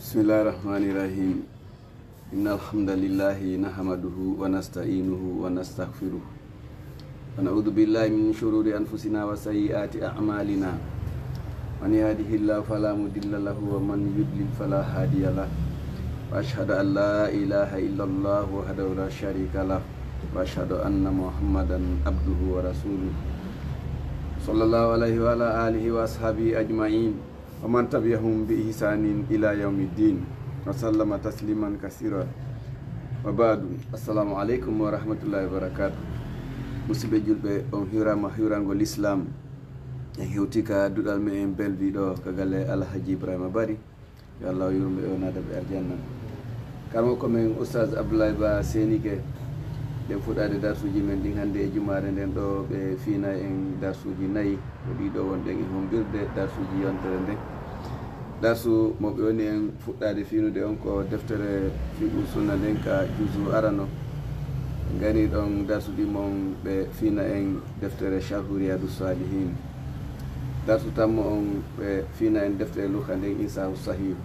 بسم الله الرحمن الرحيم إن الحمد لله نحمده ونستعينه ونستغفره ونعوذ بالله من شرور أنفسنا وسيئات أعمالنا من يهده الله فلا مضل له ومن يضلل فلا هادي له وأشهد أن لا إله إلا الله وحده لا شريك له وأشهد أن محمدا عبده ورسوله صلى الله عليه وعلى آله وأصحابه أجمعين ومن تبعهم بإحسان إلى يوم الدين وسلم تسليما كثيرا وبعد السلام عليكم ورحمة الله وبركاته musidɓe julɓe on hirama hirangol l'islam en hewtika duɗal me en belviɗo ko galle alhaji ibrahima bari yo allah yurme o nada ɓe arjanna kamo komin oustaz abdoulaye ba senike ɗen fuɗade darsuji men ɗin hannde e jumare nden ɗo ɓe fiina en darsuji nayyi ko ɗiɗo wonɗen e hombirde darsuji yontere nden darsu moɓe woni en fuɗɗade fiinude on ko deftere fiqhu sunna nden ka jusu arano gani ɗon darsuɗi mon ɓe fiina en deftere charhu riyadu salihin darsu tammo on ɓe fiina en deftere luka nden insahu sahihu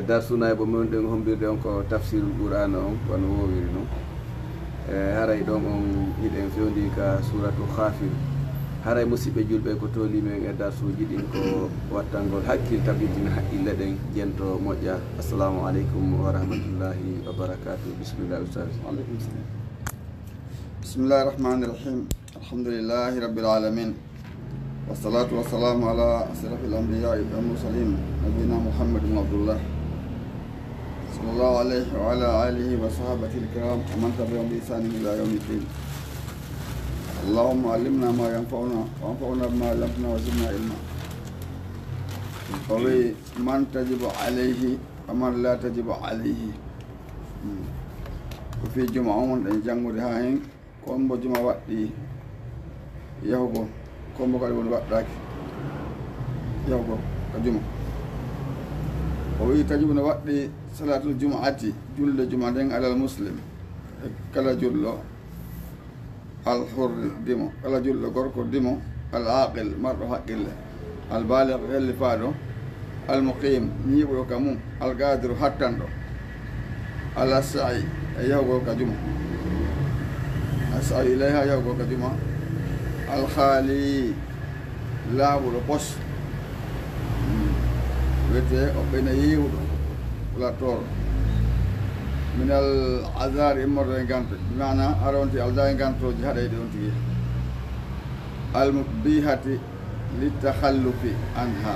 darsu naybo mon ɗen hombirde on ko tafsirul qur'ana on wono wowiri noon haray ɗon on hiɗen fewndi ka suratu khafir haray musidɓe julɓe ko tooli men e darsuji ɗin ko wattangol hakkil tabitina haqqille ɗen jento moƴƴa. Assalamu aleykum wa rahmatullahi wa barakatuh. Bismillah ustaz. Aleykum salam. Bismillahi rahmani rahim. Alhamdulillahi rabbil alamin. Wassalatu wassalamu ala asrafil anbiya'i wal mursalin nabiyina Muhammadin Abdullah sallallahu alayhi wa ala alihi wa sahabati al-kiram wa man tabi'ahum bi ihsanin ila yawmiddin. اللهم علمنا ما ينفعنا وانفعنا بما علمتنا وزدنا علما. وفي من تجب عليه ومن لا تجب عليه. وفي جمعة من جنود هاين كم بجمعة وقتي يهوغو كم بقول وقتك يهوغو كجمعة. وفي تجب وقتي صلاة الجمعة جل جمعة على المسلم كلا جل الحر ديمو على جل غوركو ديمو العاقل مرة حقل البالغ اللي فادو المقيم نيبو كمو القادر حتندو على السعي يهوغو كجمع السعي إليها يهوغو كجمع الخالي لا بلو بوس ويتي أبين يهودو ولا تور من العذار إمر إنكانت بمعنى أرونتي الدا إنكانتو جهاد يدونتي المبيحة للتخلف عنها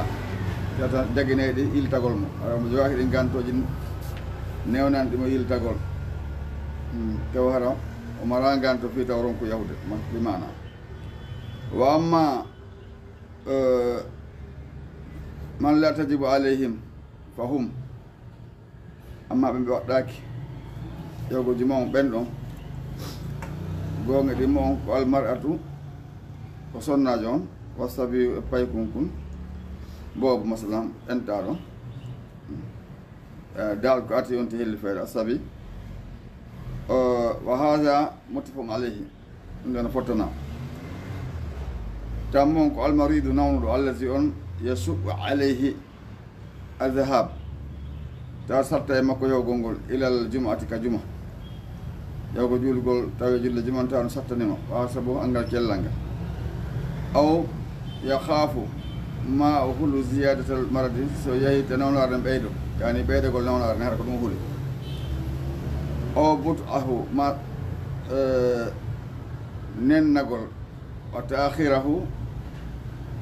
كذا دعيني دي إلتقولم أرام جواهر إنكانتو جن نيونان دي ما إلتقول كوهرا ومران إنكانتو في تورون كو يهود بمعنى وأما من لا تجب عليهم فهم أما بمبادك yogo jimon ɓenɗon gonga ɗimon ko almar'atu ko sonnajo on wasabi pay kunkun boobo masalan entaɗo dal ko ati yonti helli feere asabi wa hada muttafaqun alayhi ndeno fottana tammon ko almaridu nawnuɗo allazi on yasuqu alayhi adhahab ta sarta e makko yawgol ngol ilal jumati ka juma yawgo julgol tawi julle jumantano sattanima wawa sabu angal kellanga aw yakhafu ma o hulu ziyadatal maradi so yehi te nawnare en ɓeydo yani ɓeydegol nawnare ne hara ko ɗum huuli o but ahu ma nennagol wa ta'khirahu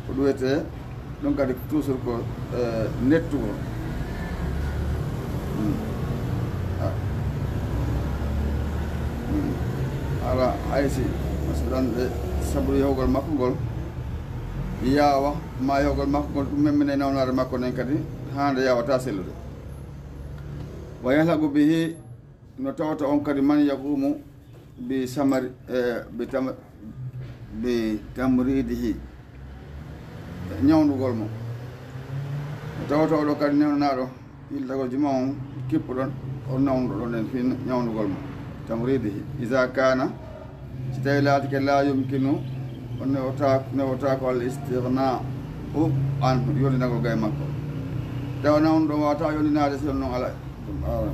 ko ɗuwete ɗum kadi toujours ko nettugol ala aysi masalan ɓe sabu yahugol makko ngol yawa ma yahugol makko ngol ɗum memmine nawnare makko nen kadi hande yawata sellude wa yahlagu bihi no tawata on kadi man yaqumu bi samari bi tamridihi ñawnugol mo no tawata oɗo kadi newnaɗo yiltagol juma on kippuɗon on nawnuɗo ɗon en fi ñawnugol mo tamridihi iza kana si tawi laatike la yumkinu on newota ko al istighna u an yondinagol gay makko tawa nawon ɗo wawata yoninaade si on noon ala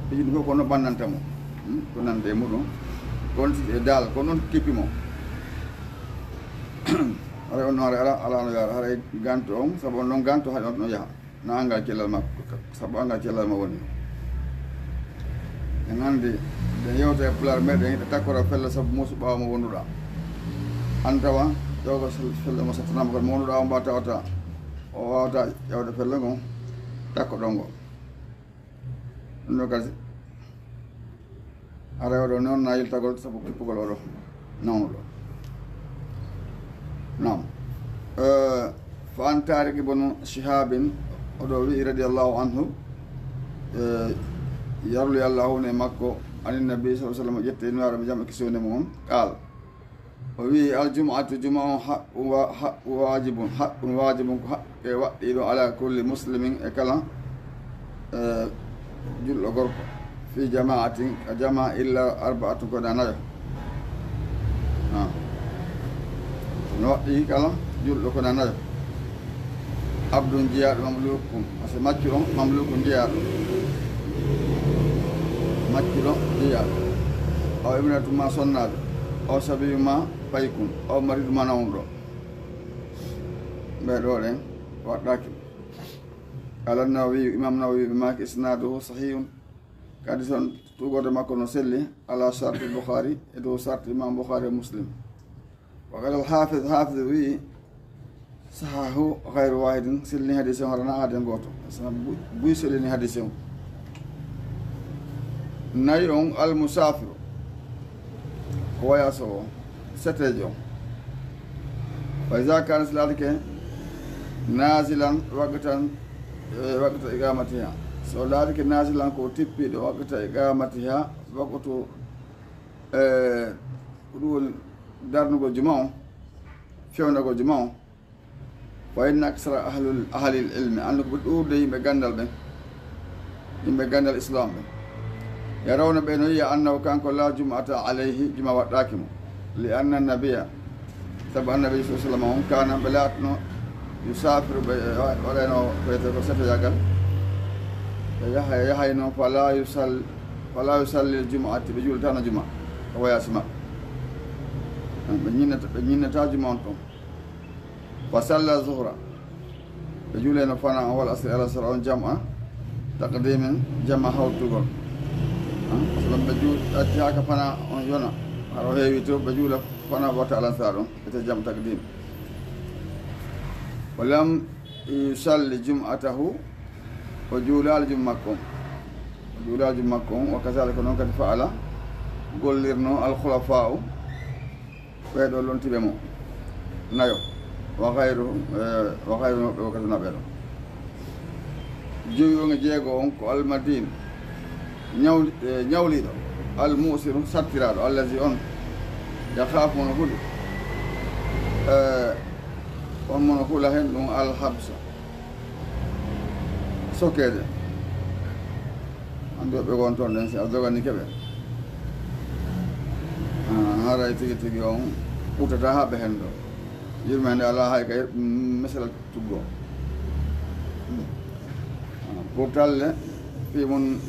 pijini fof kono bandanta mo ko nande e muɗum kon e dal ko noon kippi mo ara on noon ala no yaara haray ganto on sabu on noon ganto haɗi on no yaha na angal cellal makko sabu angal cellal ma woni en andi de yewta e pular meɗen hiɗa takkora fella sabu musu ɓawa mo wonduɗa an tawa ƴewgo felle mo sattanama kono mo wonduɗa o mba tawata o wawata ƴewde felle ngon takko ɗon ngo ɗum ɗo kadi ara oɗo noon na yiltagol sabu kippugol oɗo nawnuɗo nam fa an Tariq ibn Shihabin oɗo wi radiallahu anhu yarlu Allah hune makko ani nabi sallallahu alaihi wasallam ƴette no wara jam e kisone mum qal o wi aljum'atu juma'u haqqun wajibun ko haqqe waɗɗiɗo ala kulli muslimin e kala julɗo gorko fi jama'atin a jama illa arba'atu ko nayo no waɗɗi kala julɗo ko nayo abdun jiyaɗo mamlukum asa maccuɗo mamlukum jiyaɗo maccuɗo jiyaɗo o ibnatu ma sonnaɓe o sabiyu ma paykun o maridu ma nawnuɗo ɓeɗo ɗen waɗɗaki ala Nawawi imam Nawawi ɓe maki isnaduhu sahihun kadi son tugode makko no selli ala sharti Bukhari e dow sarti imam Bukhari e Muslim wa qala al-hafiz wi sahahu ghayru wahidin selli hadise on harana ade goto buy sellini hadise on nayi on al-musafiru ko wayaso o setejo wa iza kana salatike nazilan waqtan waqta iqamatiha so laarike nazilan ko tippiɗo waqta iqamatiha waqtu ko ɗum darnugo juma o fewnago juma o wa inna aksara ahlil ilmi andu ko ɗurde yimɓe gandal ɓen yimɓe gandal islam ɓen yarawna ɓe no yiya annahu kanko la jumata alayhi juma waɗɗaki mo li anna nabiya sabu annabi sa sallam on kana ɓe laatno yusafiru ɓe waɗano wiyete ko setoyagal ɓe yahay noon fala yusalli jumu'ati ɓe jultano juma ko wayasi maɓɓe ɓe ñinnata juma on toon fa salla zuhra ɓe juuleno fana on wal asri ala sara on jam'a taqdimin jam'a hawtugol sabu ɓe ɗatti haka fana on yona haro heewi to ɓe juula fana wata alansar on ete jam taqdim walam yusalli jum'atahu o juulal jum makko wa kasalika noon kadi fa'ala gollirno alkhulafa'u ɓeɗo lontiɓe mo nayo wa hayru ɓe o kadi naɓeɗo jowi on e jeego on ko almadine ñawliɗo almusiru sattiraɗo allazi on yakhafu mono huuli on mono huula hen ɗum alhabsa sokede andi ɓe gon toon ɗen si a jogani keɓe haray tigi tigi on ɓutata haɓe hen ɗo yirmede ala hay kay mesala tuggo pour talle fi mun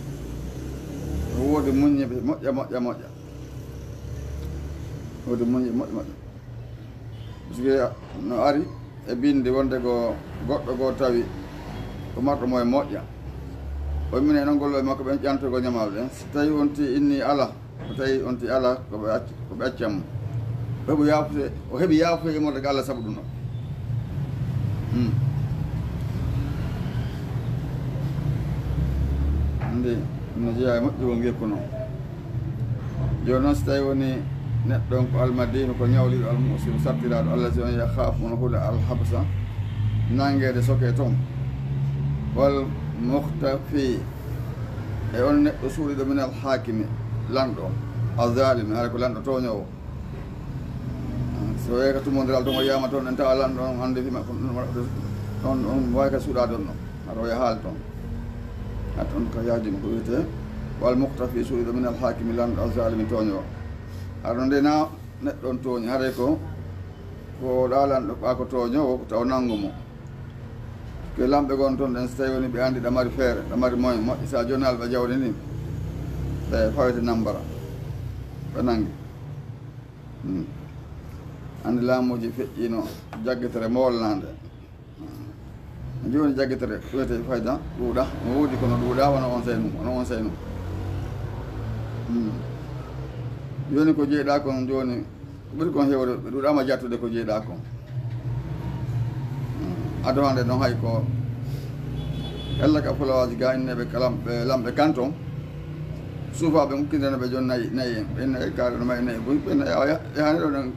woodi muññeɓe moƴƴa woodi muñƴe moƴƴa puisque no ari e binde wonde ko goɗɗo goo tawi ko marɗo mo e moƴƴa o mine noon gollo e makko ɓen ƴantogo ñamaɓe ɗen so tawi onti inni ala so tawi onti ala koɓe accam heɓu yaafute o heeɓi yaafute e mode ko Allah sabu ɗum ɗo andi no jeeya e moƴƴugol gekku noon joni noon so tawi woni neɗɗo on ko almadino ko ñawliɗo almusiru sartiraɗo allah si on yakhafu mono huude alhabsa nangede soke toon wal muhtafi e on neɗɗo suuɗiɗo min alhakimi lanɗo azalimi haɗa ko lanɗo toñowo so weyka tumodiral toon o yiyama toon en tawa lanɗo on hande fima on wawi ka suuɗade on ɗon aɗa o haal toon hat on ko yaadima ko wiyete wal muhtafi suuɗiɗo min alhakimi lanɗo azalimi toñowo aɗa nde na neɗɗo on tooñi haɗay ko ɗalanɗo ɓa ko tooñowo taw nanngu mo ke lamɓe gon toon ɗen so tawi woni ɓe andi ɗamari feere ɗamari moyen moƴƴi sa joni alɓe jawɗe ni ɓe fawete nambara ɓe nangi andi laamuji feƴƴino jaggetere molnade joni jaggetere ɗoyete fayda ɗuuɗa no woodi kono ɗuuɗa wona on saynum wona on saynum joni ko jeeɗa kon joni ɓuri kon hewde ɓe ɗuuɗama jattude ko jeeɗa kon adowande noon hay ko ella ka fulawaji ga inneɓe kalamɓe lamɓe kanton suufaɓe mukkidene ɓe joni nayi en ɓenne gaare no may nayi boy ɓenne yahani ɗo ɗen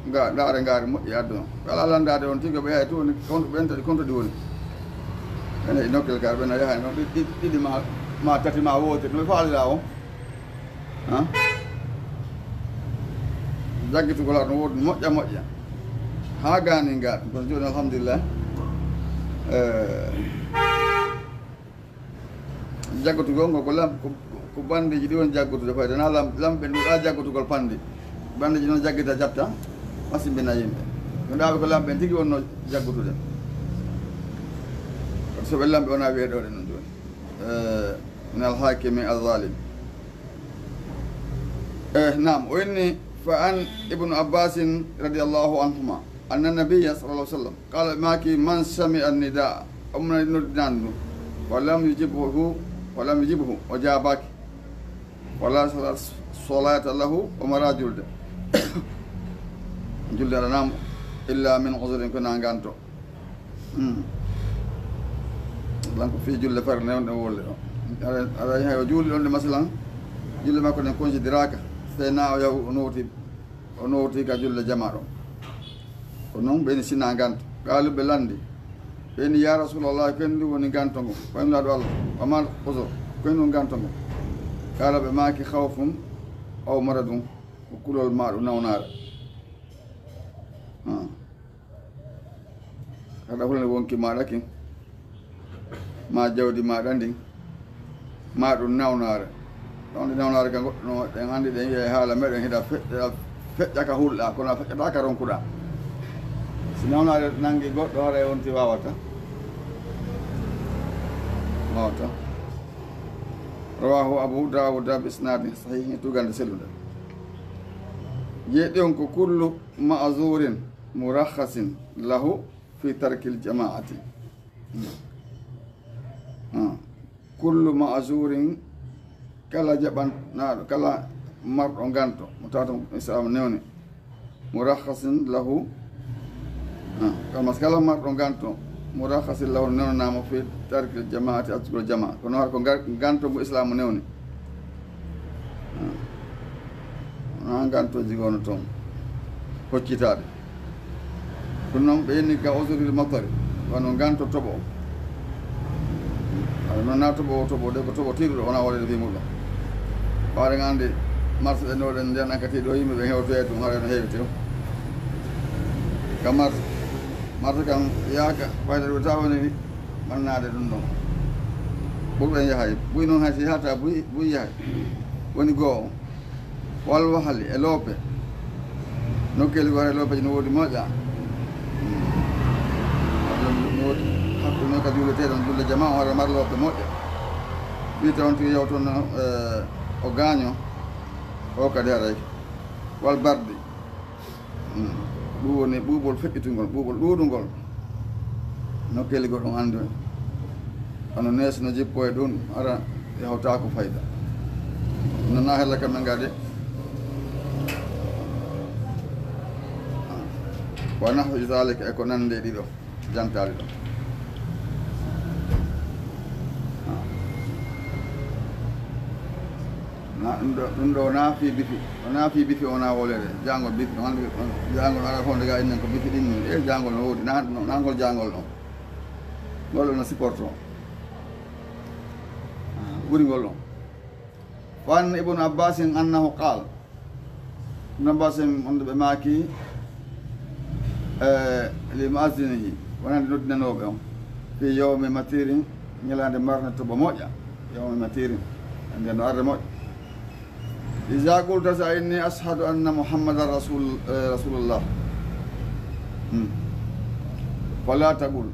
ndaare ngaari moƴƴi adduno ɓe ala landade on tigui ɓe yahay towoni ɓentadi kontoɗi woni ene e nokkel gaare ɓenne yahani noon ɗiɗi ma tati ma wotere no ɓe faalira o jaggitugol ar no woodi moƴƴa moƴƴa ha gani ngaar kono joni alhamdulillah jaggotugol ngol ko bandiji ɗi woni jaggotude fayde na lamɓe nduɗa jaggotugol pandi bandiji noon jaggita jatta masimbina yimɓe ɗaɓe ko lamɓe tigui wonno jaggotude soɓe lamɓe wona wiyeɗoɗe noon joni min alhakimi alzalim nam o inni fa an ibnu abbasin radiallahu anhuma anna nabiya sallallah alih w sallam qala maki man sami annida omna noddinandu walam yujibhu o jabaki wala solata lahu omara julde julde aɗanamo illa min usurin ko naganto lanko fi julle fere newɗe wolle ɗo aɗa hay o juuli ɗon de masalan julle makko ɗen considiraka seyna o yahu o nowti ka julle jama ɗo ko noon ɓeni sina ganto galuɓe landi ɓeni ya rasulallah koyen ndi woni ganto ngo koyenlaɗo allah wamal usur koyen ɗum ganto ngo kala ɓe maki hawfum aw mara ɗum ko kulol maɗum nawnare haɗa hulne wonki maɗa kin ma jawdi maɗa ndin ma ɗum nawnare ɗonde nawnare ka goɗɗo no ɗen andi ɗen wiye haala meɗen hiɗa feƴƴa ka hulɗa kono a feƴƴata ka ronkuɗa si nawnare nangi goɗɗo haara e wonti wawata rawahu abu dawuda bi isnadin sahihi tugande sellude jeeɗi on ko kullu ma'zurin murakhasin lahu fi tarkil jama'ati kullu ma'zurin kala jaɓannaɗo kala marɗo ganto mo tawata islam newni murakhasin lahu kala marɗo ganto murakhasin lahu newnanamo fi tarkil jama'ati accugol jama kono har ko ganto mo islamu newni na gantoji gono toon hoccitaɓe ɗum noon ɓe yenni ka usuril matari wano ganto toɓo aɗa noon na toɓo de ko toɓo tiɗuɗo wona waɗede fi muɗum ɓaɗe gandi marse ɗen ɗo ɗen nden ankati ɗo yimɓe ɓe hewtoye ɗum haɗa no heewi tew ka marse kam yaaka fayde ɗo tawoni ɓannade ɗum ɗon ɓurɗen yahay buy noon hay si yahata buy yahay woni goo walwa hali e loope nokkeli ko hare loopeji no woodi moƴƴa no woodi hakkude noon ka juuleteɗon julle jama o hara mar loope moƴƴa wiyte on tigi yaw toon o gaaño o kadi haray wal bardi ɗum woni ɓuuɓol feƴƴitugol ɓuuɓol ɗuuɗugol nokkeli go ɗum andi hono nees no jippo e ɗum ara yahota ko fayda nona hella kamen gade wa nahwi zalika e ko nande ɗiɗo jantali ɗo ɗum ɗo naafi bifi o naafi bifi wona wolede jangol bifi hande jangol ara fonde ga innen ko bifi ɗinni e jangol no woodi nangol jangol ɗon ngol ɗo no supporte o ɓuri ngol ɗon wan ibnu abbasin annahu qal ibnu abbasin onde ɓe maaki li muasinihi wonande noddinanoɓe on fi yawmi matirin ñalande marne toɓo moƴƴa yawmi matirin nden no arde moƴƴa iza qulta sa inni ashhadu anna muhammadan rasulullah fala taqul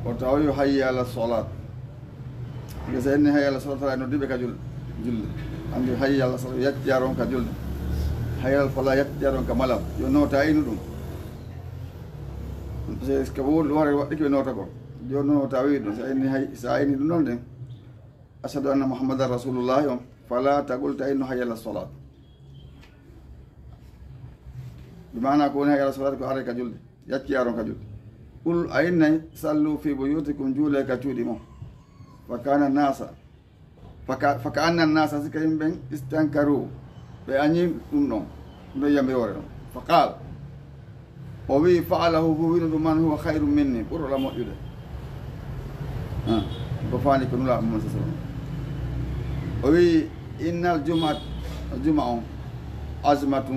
وتعوي حي على الصلاة إذا إني حي على الصلاة لا ندي بك جل عندي حي على الصلاة يتجارون كجل حي على الفلاح يتجارون كملاب ينو تعينهم سيسكبول luar waktu kita nota kok jono tawid saya ini dulu nih asyhadu anna muhammadar rasulullah fala taqul ta'inu hayya ala salat bimana aku hayya ala salat ko are kajul yacci aron kajul kul ayna sallu fi buyutikum jula kajudi mo fakana nasa fakana nasa sikayim ben istankaru be anyi unno be yambe wore faqal وبي فعله هو من هو خير مني قر لا موجود بفاني كن لا مسلم وبي إن الجمعة أزمة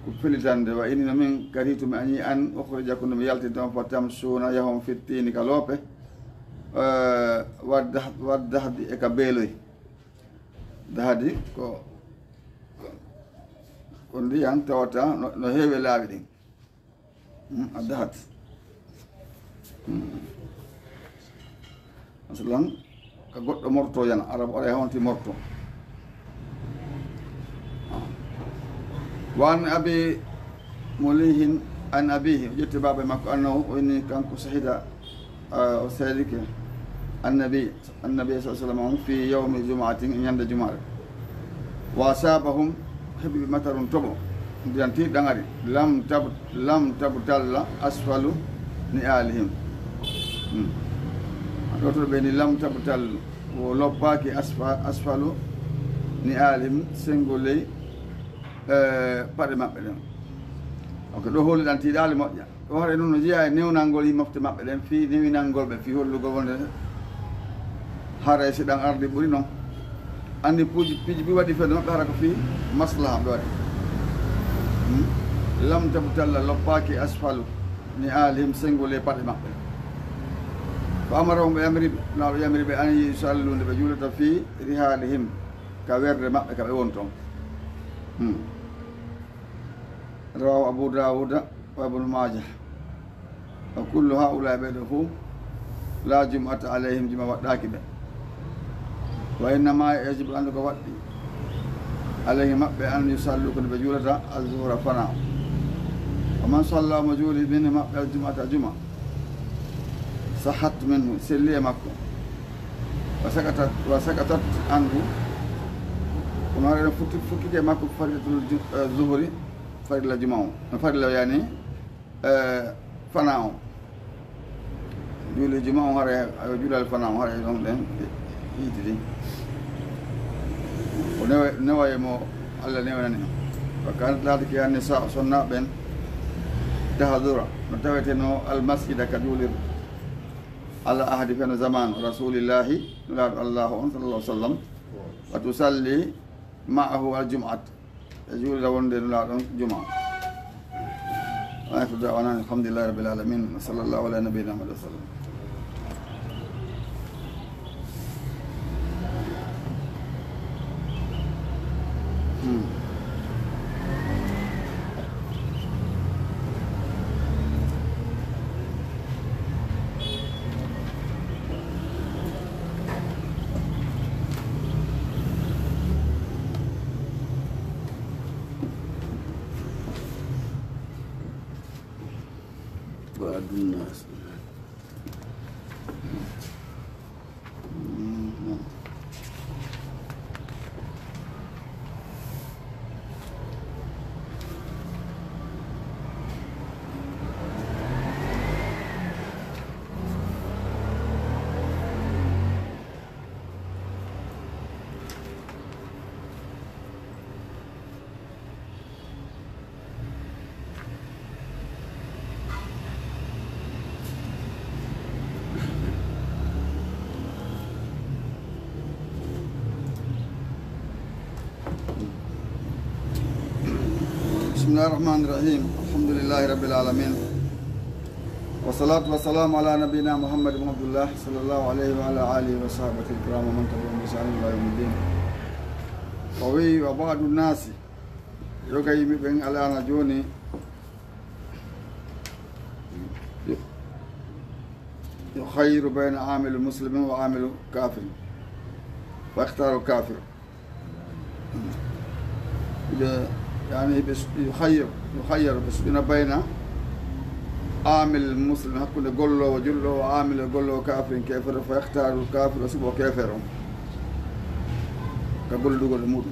كفلتان وإن من كريت أني أن أخرجكم من يلتهم فتمشون يهم في التين كالوبه ودهد إكابيلوي دهدي كندي أنت وتا نهيب لابدين الدهت مثلا كقول مرتو يعني عرب عليها وانت مرتو وعن أبي مليه عن أبيه جئت باب مكانه وإني كان كسحيد وسيدك النبي صلى الله عليه وسلم في يوم جمعة عند جمعة وأصابهم حبي مطر تبو dianti dangari lam tabtalla asfalu ni alihim doto beni lam tabtal wo loppaki asfalu ni alihim sengole pade mabbe den ok do holi dan ti dal moƴƴa do hore non no jiya e newnangol yi mofte mabbe den fi newinangol be fi hollugo wonde hara si dan arde buri non andi piji bi wadi fede mabbe hara ko fi maslaha be wadi lam tabtalla loppaki asfalu ni alihim sengole pade mabbe fa amarahum bi amri bi an yusallu bi julata fi rihalihim ka werde mabbe ka be wonton rawahu abu dawud wa ibn majah wa kullu haula ba'dahu la jum'ata alayhim juma wadaki be wa inna ma yajibu an ko waddi alayhi mabbe an yusallu kun be julata az-zuhra fana wa man salla majuli bin mabbe al-jum'ata juma sahat minhu silli makko wa sakatat anhu kunare futti ke makko faridatul zuhri farila juma'u farila yani fana'u juli juma'u hare julal fana'u hare don den yitidi newaye mo Allah newanani wakan ladiki an-nisa sunna ben tahdura matawatino al-masjid kadulir ala ahadi fi zaman rasulillah sallallahu alaihi wasallam wa tusalli ma'ahu al-jum'at يقول لو عند الجمعة وآخر دعوانا الحمد لله رب العالمين وصلى الله على نبينا محمد صلى الله عليه وسلم بعد الناس بسم الله الرحمن الرحيم الحمد لله رب العالمين والصلاة والسلام على نبينا محمد بن عبد الله صلى الله عليه وعلى آله وصحبه الكرام ومن تبعهم بإحسان إلى يوم الدين وبعض الناس يوكاي بين على نجوني يخير بين عامل مسلم وعامل كافر فاختار الكافر يعني يخير بس بين عامل مسلم هكذا يقول له وجله وعامل يقول له كافر كافر فيختار الكافر وسبه كافر كقول له يقول مود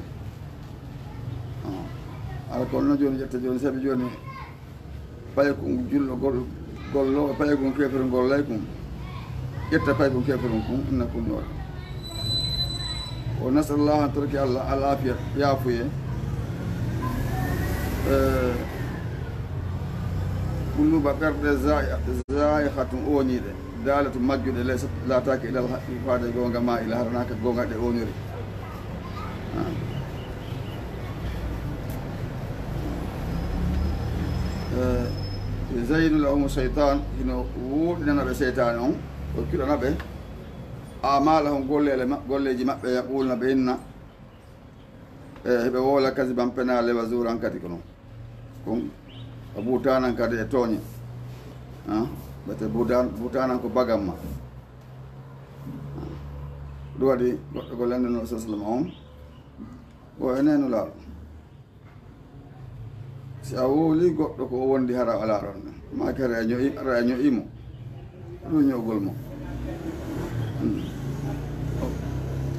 على كل جون جت جون سبي جون بايكم جله قول له بايكم كافر قول لكم جت بايكم كافر إنكم نور ونسأل الله أن ترك العافية يعفيه كل بكر زائقة أونير دالة مجد ليست لا تاك إلى الحق فهذا جونغ ما إلى هرناك جونغ ده أونير زين لهم الشيطان إنه ودنا بشيطانهم وكل نبي أعمالهم قول لي جماعة يقولون بإننا هبه ولا كذبا بنال وزورا كتكنو كم بوتانا كده توني بس بوتانا كو bagama دوادي قول لنا النبي صلى الله عليه وسلم وأنا نلا سأولي قد كون دي هرا على رنا ما كره رأنيو إيمو رأنيو قلمو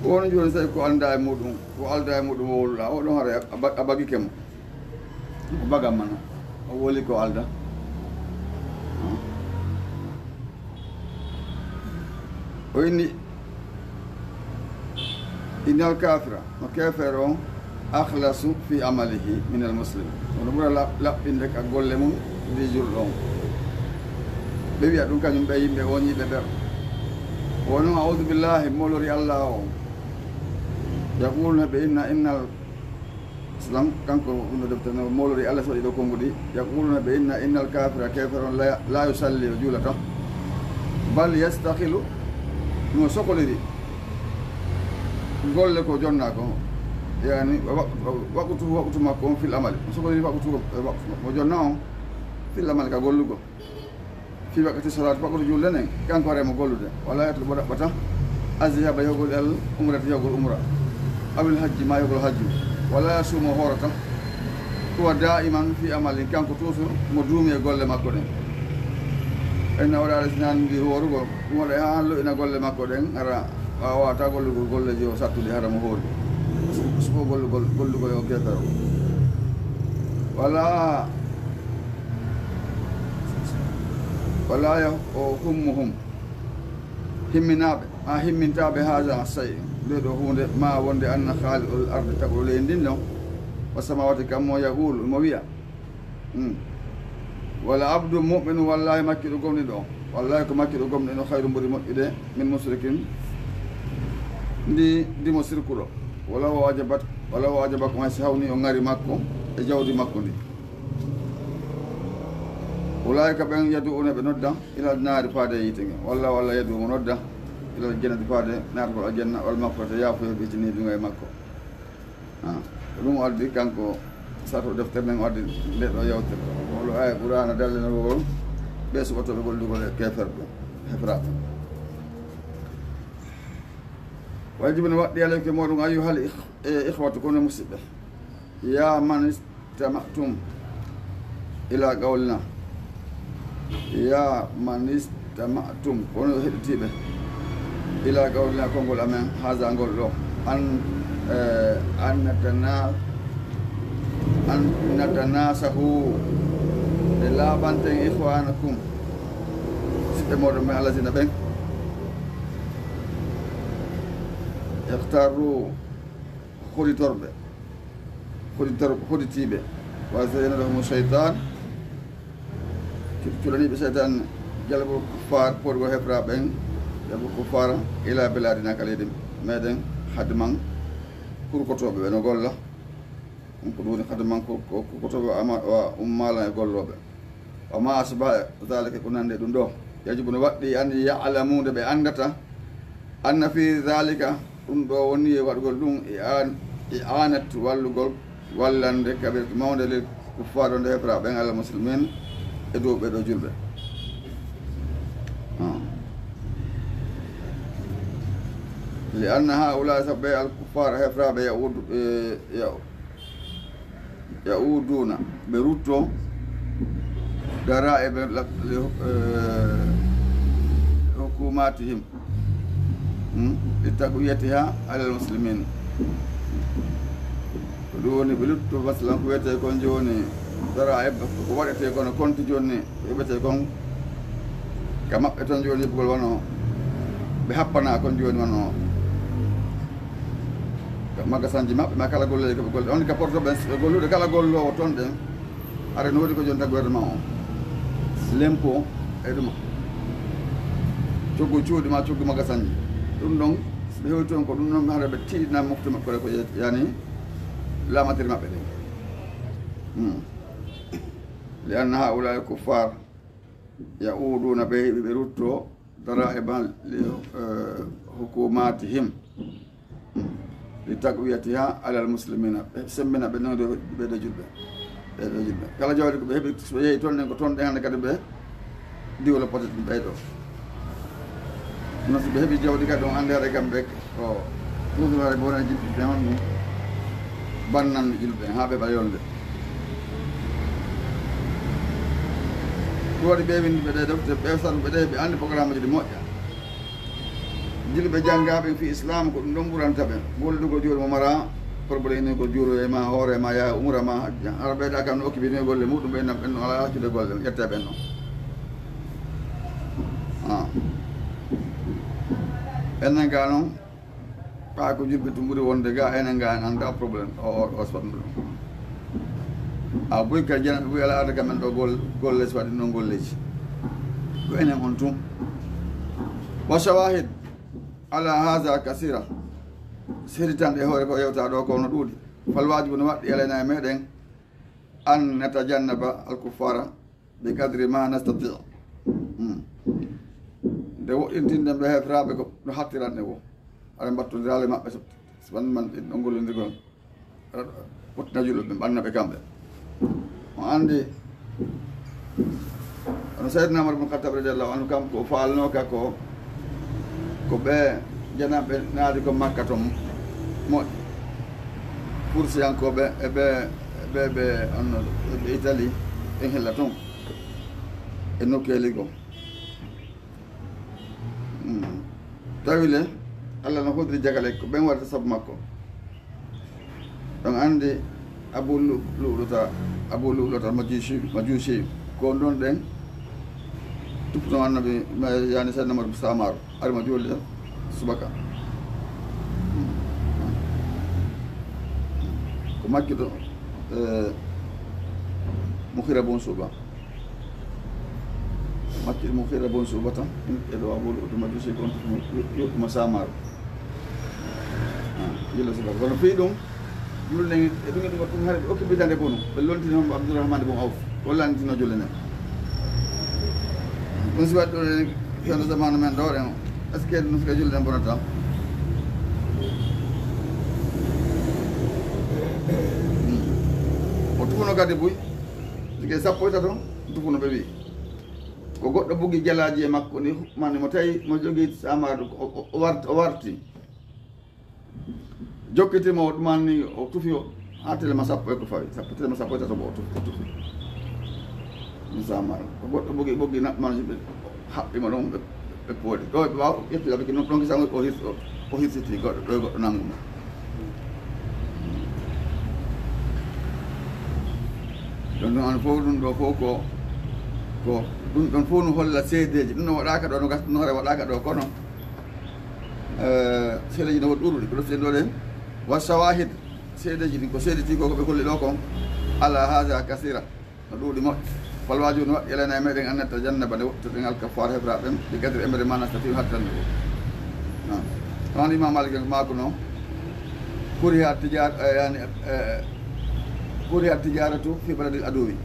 won joni say ko anda e mudum ko alda e mudum woluɗa oɗon hara a bagi kemo ko bagam mana o woli ko alda o inni innal kafira no kefere on akhlasu fi amalihi min al muslim ono ɓura laɓɓinde ka golle mum ndi julɗo on ɓe wiya ɗum kañum ɓe yimɓe woñiɓe ɓer wonon audu billahi molori allah o يقولون بإن الإسلام كان كنا مولوري الله سوى يدو كونغودي يقولون بإن الكافر كافر لا يصلي رجولته بل يستقل نو سوكوليدي قول لكو جوناكو يعني وقت ما كون في العمل سوكوليدي وقت جوناو في العمل كقول لكو في وقت الصلاة وقت جولنا كان كارم قولوا ده ولا يطلب بتا أزيها بيقول الأمرة يقول الأمرة أو الحج ما يقول الحج ولا يصوم هورة هو دائما في أمل كان كتوس مدوم يقول لما كنا إن ولا رسنان دي هو رجو ولا يهان إن قول لما كنا أرا أو أتقول قول لجيو ساتو دي هذا مهور سبوا قول يوم كذا ولا يهمهم هم ناب هم تاب هذا الشيء لدو هو ما وند أن خالق الأرض تقول لندنه والسماوات كما يقول المويا ولا عبد مؤمن والله مكيدكم ندو والله كمكيدكم إنه خير مريد من مشركين دي مشركوا ولا هو واجبكم أسهوني ونغري مكم جودي مكم دي أولئك بين يدعون بنودة إلى النار فادي يتني والله يدعو بنودة إلى الجنة فادي نار الجنة والمغفرة يافي بيتني دون مكو لوم أردي كانكو ساتو دفتر نعم أردي لتو يوتر ولو أي قرآن دلنا نقول بس وقت نقول كافر هفرات ويجب أن وقت عليك مورون أيها الإخوة تكونوا مسلمين يا من استمعتم إلى قولنا يا من استمعتم كونوا هدتيبه إلى قولنا كونغول أمين هذا نقول له أن نتناسه لا بنتين إخوانكم ستمر من الذين بين اختاروا خذي تربة خذي تيبة وزين لهم الشيطان تلني بشيطان جلبوا كفار بورغو هفرا بين جلبوا كفار إلى بلادنا كاليدم مدن خدمان كوكوتوب بنو غولا نقولون خدمان كوكوتوب أما وأمالا يقولوا وما أصبح ذلك كنا ندندو يجب نوقتي أن يعلمون بأنتا أن في ذلك وني ورغلون إعانة والغل ولن كبير مون للكفار هفرا بين المسلمين edo ɓeɗo julɓe لأن هؤلاء سبع الكفار هفراب يعودون بروتو درائب حكوماتهم لتقويتها على المسلمين. دوني بلوتو مثلا كويتا يكون جوني درائب كويتا يكون كونت جوني يبتا يكون كما يكون جوني بقول وانو بحبنا يكون جوني وانو maka sanji mabɓe ma kala golle koɓe golle on ka porto ɓe gollude kala gollowo toon ɗen ara no waɗi ko joni gouvernement o lempo e ɗuma coggu cuuɗi ma coggu maga sanji ɗum ɗon so ɓe hewi toon ko ɗum ɗon haɗa ɓe tiiɗina mofte maɓɓe ko yani lamatiri maɓɓe ɗen li anna haulai kuffar yauduna ɓe heɓi ɓe rutto daraiban li hukumatihim لتقويتها على المسلمين سمنا بنو بيد جلبه kala jawdi ko ɓe heɓi so ɓe yehi toon ɗen ko toon ɗe hannde kadi ɓe diwla potet ɗum ɓeyɗo no so ɓe heɓi jawdi kadi on anndere kamɓe o toujours bo wona jilɓiɓe hon ɗum bannanno julɓe haa ɓe ɓa yolde ɗum waɗi ɓeewindi ɓe ɗe defte ɓeewsat ɓe ɗe ɓe anndi programme ji ɗi moƴƴa julɓe janngaɓe fi islam ko ɗum ɗon ɓuranta ɓe gollugo juuɗe mo mara probléme ni ko juuro e ma hoore ma yaa umra ma hajja ara ɓeyɗa kam no occupé golle muɗum ɓe nam ɓenno ala haccude golle ƴette ɓenno enen ga noon ɓa ko julɓe tum ɓuuri wonde ga enen ga en anda probléme o sotno ɗum a boyi kadi jana ɓe ɓuuri ala arde kamen ɗo golle so waɗi ɗon golleji ko enen on tum wa shawahid ala haha kasira siritanɗe hoore ko yewta ɗo ko no ɗuuɗi fal wajibu no waɗɗi elena e meɗen an natajannaba alkuffara bi qadri ma nastati nde woɗɗintinɗen ɓe hefraɓe ko no hattiranɗe wo aɗa mbattodirale maɓɓe so ɓanman ɗo gollodirgol ɓottina julɓe ɓe ɓannaɓe kamɓe o andi ono saydna Umar ibn Khattab radiallahu anhu kam ko faalnoka ko ɓe janaɓe naadi ko Makka to moƴƴi poursiyankoɓe ɓe onno ɓe Italie en hella toon e nokkeli go tawile Allah no hodiri jagale ko ɓen waɗata saabu makko ɗon andi Abu Lu'lu'ata majusi ko ɗon ɗen tuppuno annabi yani Seydina Umar Samar arima jolli subaka ko makkiɗo Mughira bon Shu'ba makkiɗo Mughira bon Shu'ba tan eɗo Abu Lu'lu'ata majusi ko yottuma Samar jilla subaka kono fi ɗum julne e ɗum ɗum haɗa ɓe occupitande bonu ɓe lontini hombo Abdourahmane bon Awf hollanditino jolle nen ɗum si waɗi ɗo fiyando zamanu men ɗo ɗen est ce que no sika julɗen bonata o tufuno kadi buy sike sappo e tato tufuno ɓe wi ko goɗɗo bugi jalaji e makko ni mani mo tawi mo jogui Samadou o warti jokkitima o ɗumanni o tufi ha telema sappo e ko fawi telema sappo e tato bo o tufi ɗum Samadou ko goɗɗo ɓoggi naɓmanoji ɓe haɓɓima ɗon ɓe pooɗi ɗo ɓe waw ƴettuɗaɓe ki ɗon kisa o hirsiti goɗɗo ɗo e goɗɗo nannguma ɗon ɗon an fof ɗum ɗo fof ko ɗum ɗon fof no holla seedeji ɗum no waɗaka ɗo no gasɗunore waɗaka ɗo kono seedeji no woɗi ɗuɗuɗi ko ɗoften ɗo ɗen wa shawahid seedeji ɗin ko seedeti ko ɓe kolli ɗo kon ala haha kasira no ɗuuɗi moƴƴi fal wajibu no waɗɗi elena e meɗen an natajannaba nde woɗtoten alkafar hebraɓen ɓe gadiri emere ma nastati hattande ko on Imam Malik mako noon ɓuri ha tijaratu fi baladil adowi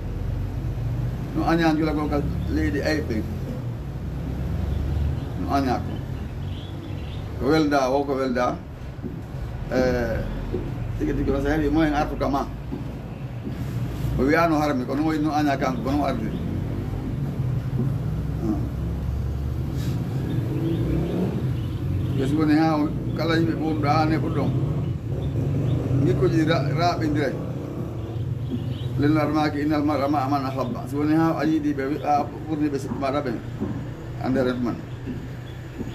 no aña julagol ka leydi ayɓe no aña ko welda o ko welda tigi tigi o so heeɓi moyen artu ka ma o wiyano harmi kono woyi no aña kanko kono o ardi so woni ha kala yimɓe ɓurɗo hane ɓurɗon gikkuji raɓindiray lelnar maki innal mar'a ma man ahabba so woni ha a yiiɗi ɓe a ɓurni ɓe siɓɓe maɗa ɓen a nder ɗuman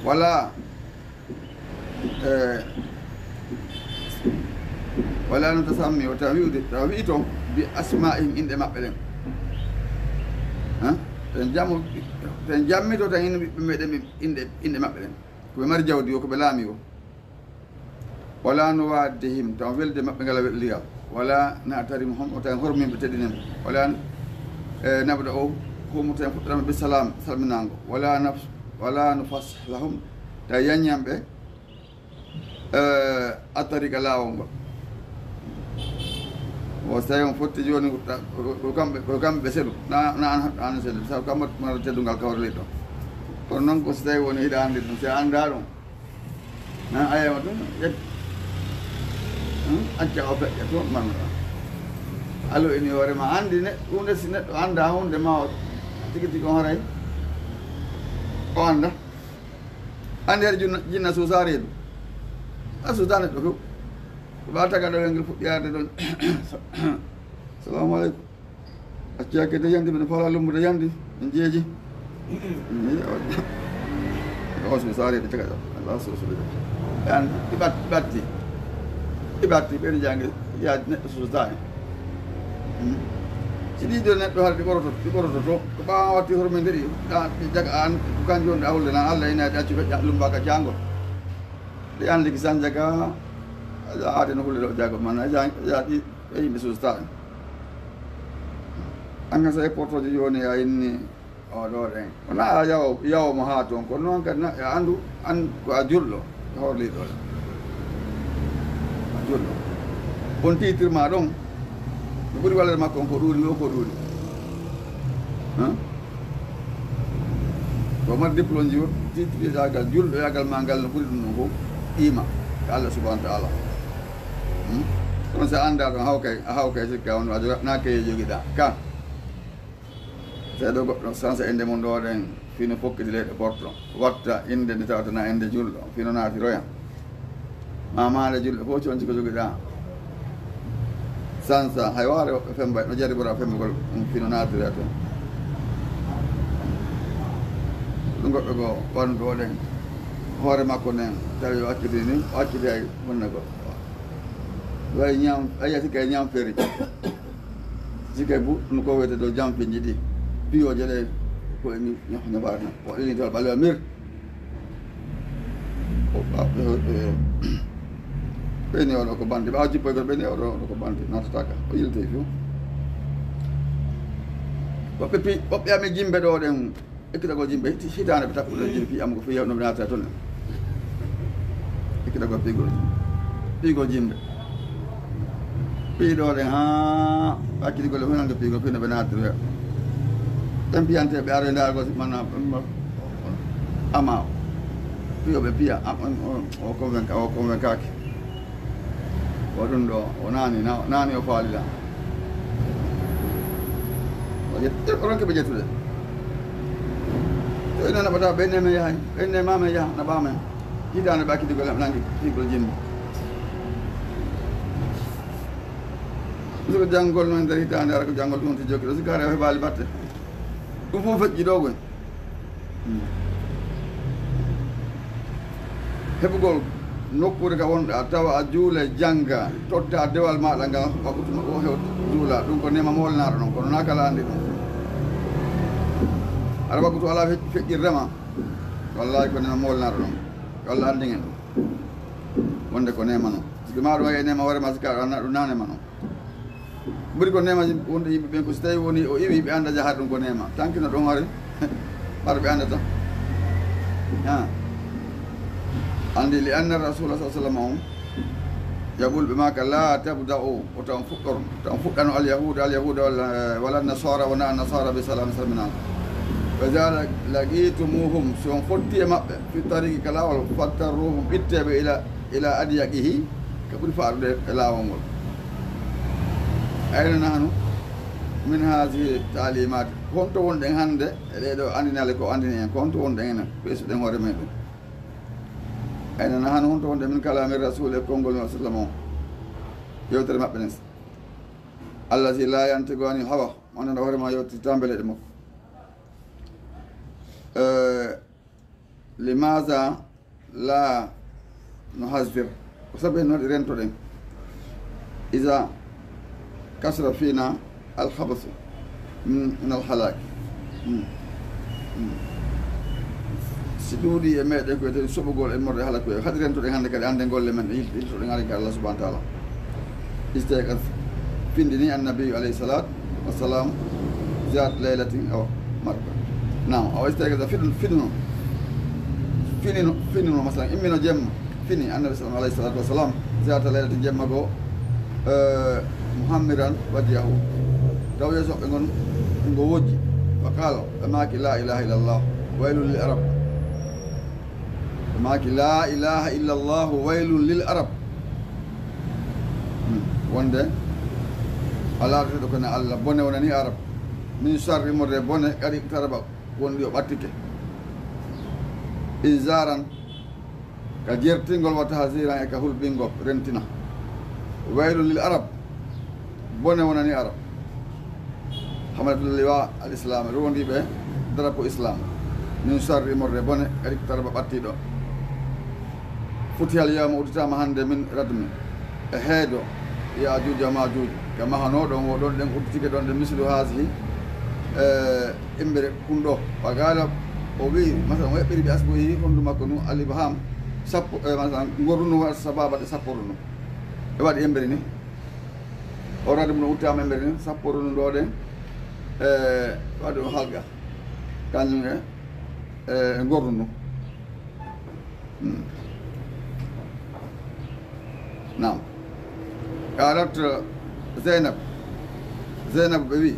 wala wala no tasammi o taw wiwde taw wi to bi asma'ihim inde maɓɓe ɗen ten jammito tan ino ɓiɓɓe meɗen inde maɓɓe ɗen koɓe mari jawdi o koɓe laami o wala no waddehim taw welde maɓɓe ngala weɗliyam wala na tarim hon o tan hormimɓe teɗinen wala nabda o humu tan fuɗɗorama bi salam salminango wala no faslahum ta yaññamɓe attariqa laawol ngol o so tawi on fotti joni ko kamɓe ɓe seeɗu na an seeɗu sabu kamɓe mara teddungal kawre leydi ɗo kono noon ko so tawi woni hiɗa andi ɗum si anda ɗum na ayema ɗum ƴet acca o feƴƴa to mannoɗa alo ini hoorema andi hunde si neɗɗo anda hunde ma o tigi tigi on haray o anda andi haɗa jinna suusa reedu a suusa neɗɗo fof ko ɓa taga ɗo ngel fuɗɗiyade ɗon salamu aleykum accake de yandi mbiɗa fala lumbude yandi min jeeji o suusa reedu taga ɗo ala suusude andi ɗi ɓatti ɓeɗo jange yaade neɗɗo suusa en si ɗiɗo neɗɗo haɗa ɗi ɓoroto to ko ɓawa watti horme nderi ɗi jaga an ko kanjum woni ɗa hulde nan Allah ina ɗi accu feƴƴa lumbaka jangol ɗi andi ki san jaga aade no hulle ɗo jago man yaɗi ɓe yimɓe susta en anga sa e portoje joni a inni oɗo ɗen wona a yawomo ha toon kono noon kadi andu an ko a julɗo e horliɗo ɗe a julɗo on titirma ɗon no ɓuuri wallede makko on ko ɗuuri o ko ɗuuri ko mar diplôme ji titiri yagal julɗo yagal ma ngal no ɓuuri ɗum ɗon fof qima ko Allah subahanahu wa taala kono so anda ɗon a hawkay sikka on a nakaye joguiɗa ka seeɗo goɗɗo sansa inde mum ɗo ɗen fino fokkiti leyɗe porto watta inde nde tawatana inde julɗo fino naati royan mamade julɗo fof conci ko joguiɗa sansa hay waare woɓɓe femba no jari ɓura fembugol fino naatire toon ɗum goɗɗo ko ɓandu o ɗen hoore makko nen tawi o accidi ni o accidi hay wonna goɗɗo way ñam aya sikka ñam feri sikka bu no ko wiyete dow jampinji ɗi piyoje ɗe ko eni ñobarna o ɗeni tol ɓalewa mir ɓeni oɗo ko bandi ɓawa jippoygol ɓeni oɗo ko bandi natataka o yiltey fof woɓɓe ami jimɓe ɗo ɗen ekkitagol jimɓe hitande ɓe takkuɗo jimɓe fiyam ko fiyaw noɓe natata toon ekkitagol piigol jimɓe piiɗo ɗen ha accidigol fof nange piigol fino ɓe natiri ɓen piyanteɓe aroy ndargol mana ama piyoɓe piya o convaincaki o ɗum ɗo o nani o faalila o ronke ɓe ƴettude to ino naɓata ɓenne men yahay ɓenne mamen yaha naɓamen hitande ɓe accidigol nange piigol jimɓe ko janngol noon nder hitande ara ko janngol ɗum ti jokki ɗo sikare o heɓali batte ɗum fof feƴƴi ɗo koy heɓugol nokkure ka wonɗa tawa a juula jangga totta dewal maɗa ngal waɓutuma o hew juula ɗum ko nema molnaɗo ɗon kono na kala andi ɗum aɗa wakkutu ala feƴƴirrema wallahi ko nema molnaɗo ɗon yo Allah andingen ɗum wonde ko nema noon siko ma ɗum wayi nema hoorema sikare anna ɗum nanema noon ɓuri ko nema wonde yimɓe ɓen ko so tawi woni o iwi ɓe anda jahata ɗum ko nema tankino ɗon hoore ɓaɗa ɓe andata andi li anna rasula sa sallam on jaɓulɓe maka la tabda o tan fuɗɗor tan fuɗɗano alyahuda wala nasara wona nasara be salam salminaka wa jala laqitumuhum so on fotti e maɓɓe fi tariki ka lawol fattarruhum ɓitteɓe ila adiyaqihi ko ɓuuri faaɗude e lawol ngol ayno nahnu min hasihi talimat honto wonɗen hannde e ɗeɗo andinale ko andini en ko honto wonɗen ene ɓeysuɗen hoore men ɗum ayna nahano hunto wonde min kalami rasul e konngol mi sallam o yewtere maɓɓe nen allazi la yantigu anil hawa onanda hoorema yewtita mbeleɗe makko limaza la nuhasdir ko sabu en waɗi rentoɗen ida kasra fina alhabasu min alhalaki si ɗuuɗi e meɗe koye tawi soɓugol e morde haala koye haɗi rentoɗen hannde kadi ande golle men iltoɗen ala ka Allah subahana taala istaqad findini annabiyu alayhi salatu wassalam zat laylatin aw marka nam aw istaqad finino masalan immino jemma fini annabi alayhi salatu wassalam zata laylatin jemma goo muhammidan wadiyahu taw yeesoɓe gon ngo wojji wa qala amaki la ilaha illa allah waylun lil arab amaki la ilaha illa allah waylun lil arab wonde ala teɗo kone allah bone wonani arab min sarri morde bone kadi taraba wonɗi o ɓattike isaran ka jertingol watta hasiran e ka hulɓingo rentina waylun lil arab bone wonani arab hamadatul liwa al islam rowdiɓe drapeau islam min sarri morde bone kadi taraba ɓattiɗo futihal yawma udditama hande min radmi e heedo ya ajuuji e majuuji ka mahanoɗon woɗon ɗen udditike ɗon ɗe mislu hasihi imbere kumɗo wagala o wi masalan o heɓɓiri ɓe asbo yi hondu makko nu alibham sappo masalan gorunu wa sababaɗe sapporuno e waɗi embere ni o rade mum no uttama embere ni sapporuno ɗo ɗen waɗi o halga kañum e gorunu nam qalat Zeynab ɓe wi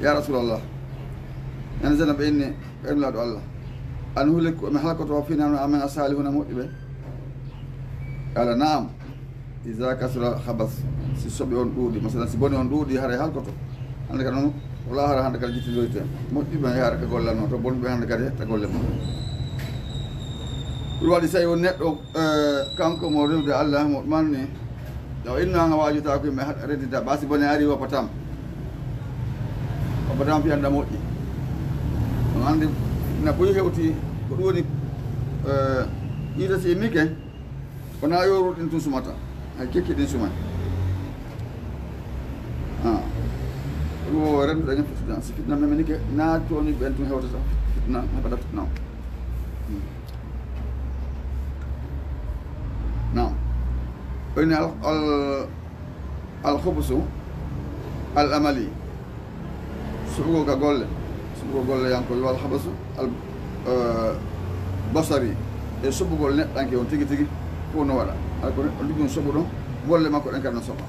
ya rasulallah ene Zeynab ɓe inni ɓernulaɗo Allah an hulik mi halkoto finano amen a salihuna moƴƴi ɓe qala naam isa kasura habas si soɓi on ɗuuɗi masalan si boni on ɗuuɗi haara halkoto hande kadi noon wala hara hande kadi jittidoyte moƴƴi ɓe yaara ka gollanno to bonɓe hande kadi hetta golle mum ɗum waɗi so tawi on neɗɗo kanko mo rewde Allah mo manni o innanga wajuta ko yimɓe reddita ɓasi bone ari woppatam fiyanɗa moƴƴi on andi na ɓoyi hewti ko ɗum woni ƴiita si immike wona yoruɗin tun sumata hay kekki ɗin sumay ɗum o renduɗa ñen fitna si fitna memenike na toni ɓen tun hewtata fitna heɓata fitna o nam oyni alhubsu al amali suɓugo ka golle yanko yo alhabasu al basari e soɓugol neɗɗanke on tigi tigi fof no waɗa hayko neɗɗo liggon soɓu ɗon golle makko ɗen kadi no soɓa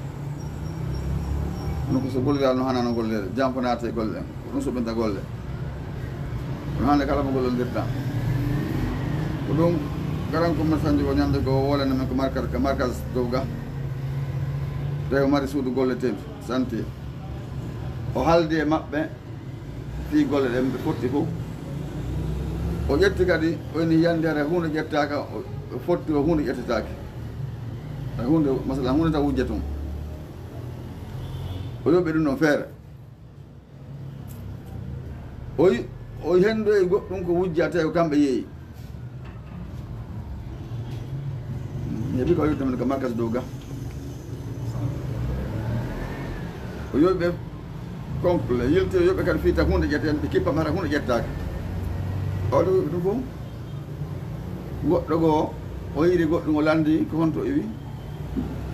ɗum ko so gollidal no hanano gollede jampo naate golle ɗen ko ɗum soɓinta golle kono hande kala mo gollondirta ko ɗum garan commerçant ji o ñande ko wolana men ko markage dowga tawi o mari suudu golleteɗi santé o haaldi e maɓɓe fi golle ɗe ɓe fotti fof o ƴetti kadi oyni yandere hunde ƴettaka o fotti o hunde ƴettetake hunde masalan hunde taw wujje tun o yoɓi ɗum ɗon feere o hendu e goɗɗum ko wujja tawi ko kamɓe yeeyi yeeɓi ko yewti men ko markage dowga o yoɓi ɓe complet yilti o yoɓe kadi fiita hunde ƴetten ɓe kippama hata hunde ƴettake oɗo ɗum fof goɗɗo goo o yiiri goɗɗum o landi ko honto iwi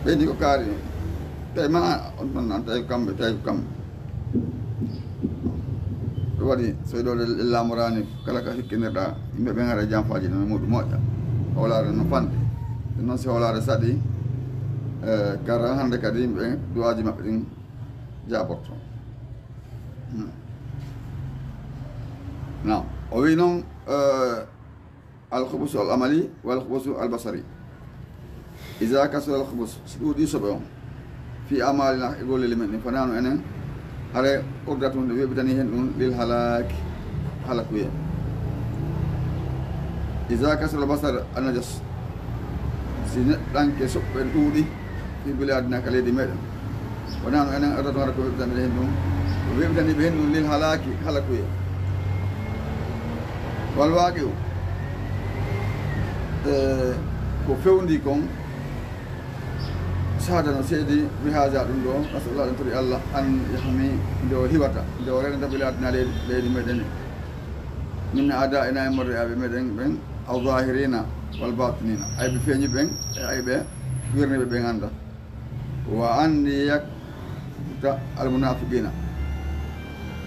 ɓeydi ko kaari tawi mana on ɗon tawi ko kamɓe tawi ko kamɓe ɗum waɗi so ɗo ɗe laamorani kala ka hikkinirɗa yimɓe ɓe gara janfaji no muɗum moƴƴa howlare no fande noon si howlare saɗi kara hande kadi yimɓe duwaji maɓɓe ɗin jaborto nam o wi noon alhubusu al amali wal hubusu al basari isa kasura al hubus so ɗuuɗi soɓe on fi amalina e golleli men ɗin fanano enen hare urdatu nde weɓitani hen ɗum lil halaki halakuye isa kasura al basar al najas si neɗɗanke soɓɓen ɗuuɗi fi biladina ka leydi meɗen wonano enen addatore ko weɓtande hen ɗum ko weɓtaniɓe hen ɗum lil halaki halakuye walwaaqi o ko fewndi kon sadano seedi wi haja ɗum ɗo nasallah ɗen tori allah an yahmi nde o hiwata nde o renata biladina leydi meɗen min ada ena e morre aɓe meɗen ɓen aw zahirina wal batinina ayɓe feeñi ɓen e ayɓe wirniɓe ɓen anda wa andi yakta al munafiqina